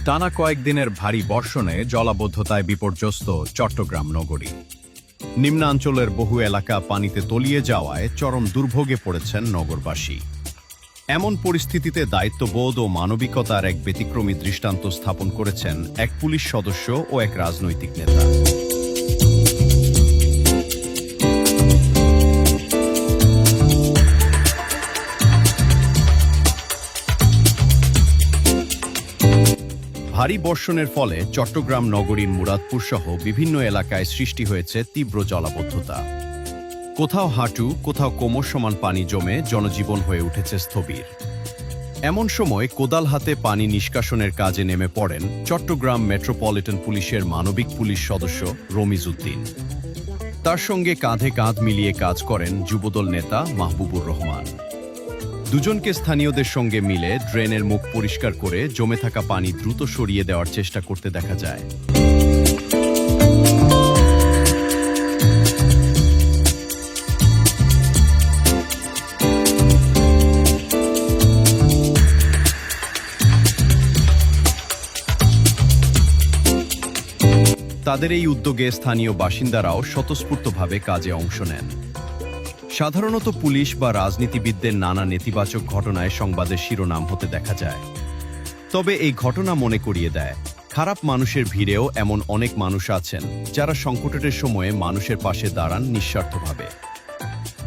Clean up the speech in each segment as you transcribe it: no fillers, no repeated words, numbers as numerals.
টানা কয়েকদিনের ভারী বর্ষণে জলাবদ্ধতায় বিপর্যস্ত চট্টগ্রাম নগরী। নিম্নাঞ্চলের বহু এলাকা পানিতে তলিয়ে যাওয়ায় চরম দুর্ভোগে পড়েছেন নগরবাসী। এমন পরিস্থিতিতে দায়িত্ববোধ ও মানবিকতার এক ব্যতিক্রমী দৃষ্টান্ত স্থাপন করেছেন এক পুলিশ সদস্য ও এক রাজনৈতিক নেতা। ভারী বর্ষণের ফলে চট্টগ্রাম নগরীর মুরাদপুর সহ বিভিন্ন এলাকায় সৃষ্টি হয়েছে তীব্র জলাবদ্ধতা। কোথাও হাঁটু, কোথাও কোমর সমান পানি জমে জনজীবন হয়ে উঠেছে স্থবির। এমন সময় কোদাল হাতে পানি নিষ্কাশনের কাজে নেমে পড়েন চট্টগ্রাম মেট্রোপলিটন পুলিশের মানবিক পুলিশ সদস্য রমিজ উদ্দিন। তার সঙ্গে কাঁধে কাঁধ মিলিয়ে কাজ করেন যুবদল নেতা মাহবুবুর রহমান। দুজনকে স্থানীয়দের সঙ্গে মিলে ড্রেনের মুখ পরিষ্কার করে জমে থাকা পানি দ্রুত সরিয়ে দেওয়ার চেষ্টা করতে দেখা যায়। তাদের এই উদ্যোগে স্থানীয় বাসিন্দারাও স্বতঃস্ফূর্তভাবে কাজে অংশ নেন। সাধারণত পুলিশ বা রাজনীতিবিদদের নানা নেতিবাচক ঘটনায় সংবাদের শিরোনাম হতে দেখা যায়। তবে এই ঘটনা মনে করিয়ে দেয়, খারাপ মানুষের ভিড়েও এমন অনেক মানুষ আছেন যারা সংকটের সময়ে মানুষের পাশে দাঁড়ান নিঃস্বার্থভাবে।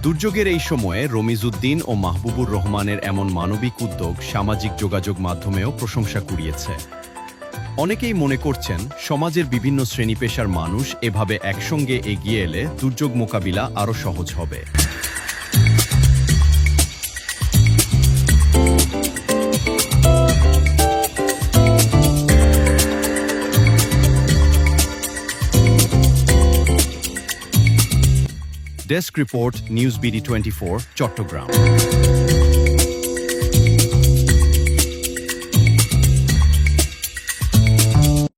দুর্যোগের এই সময়ে রমিজ উদ্দিন ও মাহবুবুর রহমানের এমন মানবিক উদ্যোগ সামাজিক যোগাযোগ মাধ্যমেও প্রশংসা কুড়িয়েছে। অনেকেই মনে করছেন, সমাজের বিভিন্ন শ্রেণী পেশার মানুষ এভাবে একসঙ্গে এগিয়ে এলে দুর্যোগ মোকাবিলা আরও সহজ হবে। Desk report, news BD 24, Chittagong.